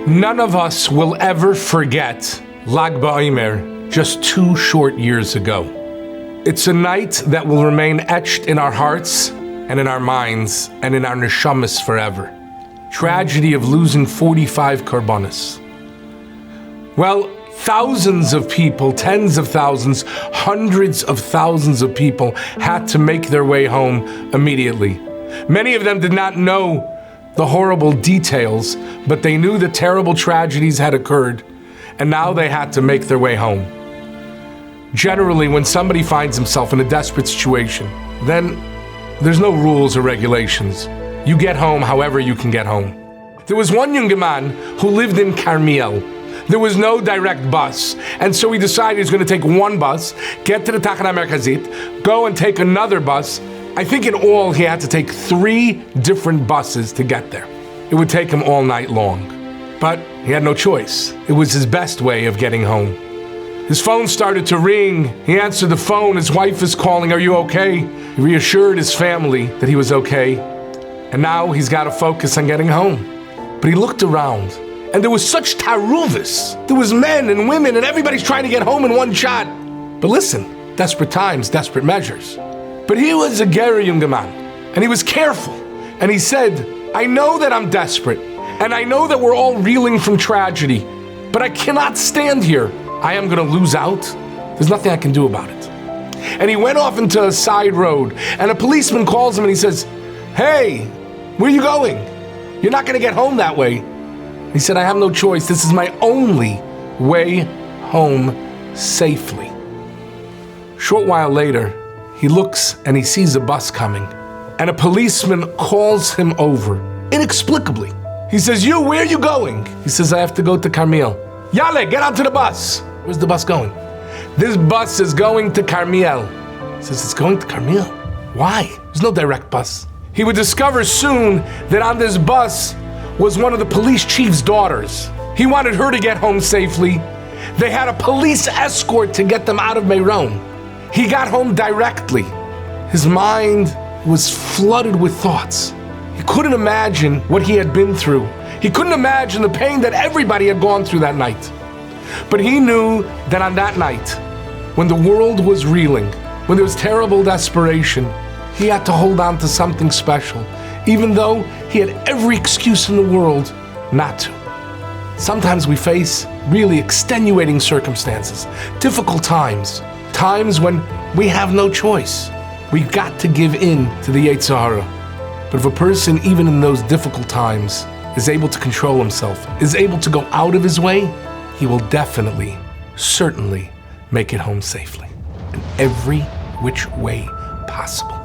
None of us will ever forget Vayimaen just 2 short years ago. It's a night that will remain etched in our hearts and in our minds and in our neshamas forever. Tragedy of losing 45 korbanos. Well, thousands of people, tens of thousands, hundreds of thousands of people had to make their way home immediately. Many of them did not know the horrible details, but they knew that terrible tragedies had occurred, and now they had to make their way home. Generally, when somebody finds himself in a desperate situation, then there's no rules or regulations. You get home however you can get home. There was one young man who lived in Carmiel. There was no direct bus, and so he decided he was going to take one bus, get to the Tachana Merkazit, go and take another bus. I think in all he had to take 3 different buses to get there. It would take him all night long. But he had no choice. It was his best way of getting home. His phone started to ring. He answered the phone. His wife is calling, "Are you okay?" He reassured his family that he was okay. And now he's got to focus on getting home. But he looked around, and there was such taruvis. There was men and women, and everybody's trying to get home in one shot. But listen, desperate times, desperate measures. But he was a ger young man, and he was careful. And he said, "I know that I'm desperate, and I know that we're all reeling from tragedy, but I cannot stand here. I am going to lose out. There's nothing I can do about it." And he went off into a side road, and a policeman calls him and he says, "Hey, where are you going? You're not going to get home that way." He said, "I have no choice. This is my only way home safely." Short while later, he looks and he sees a bus coming, and a policeman calls him over, inexplicably. He says, "You, where are you going?" He says, "I have to go to Carmiel." "Yale, get onto the bus." "Where's the bus going?" "This bus is going to Carmiel." He says, "It's going to Carmiel? Why? There's no direct bus." He would discover soon that on this bus was one of the police chief's daughters. He wanted her to get home safely. They had a police escort to get them out of Meron. He got home directly. His mind was flooded with thoughts. He couldn't imagine what he had been through. He couldn't imagine the pain that everybody had gone through that night. But he knew that on that night, when the world was reeling, when there was terrible desperation, he had to hold on to something special, even though he had every excuse in the world not to. Sometimes we face really extenuating circumstances, difficult times, times when we have no choice. We've got to give in to the Yetzer Hara. But if a person, even in those difficult times, is able to control himself, is able to go out of his way, he will definitely, certainly make it home safely in every which way possible.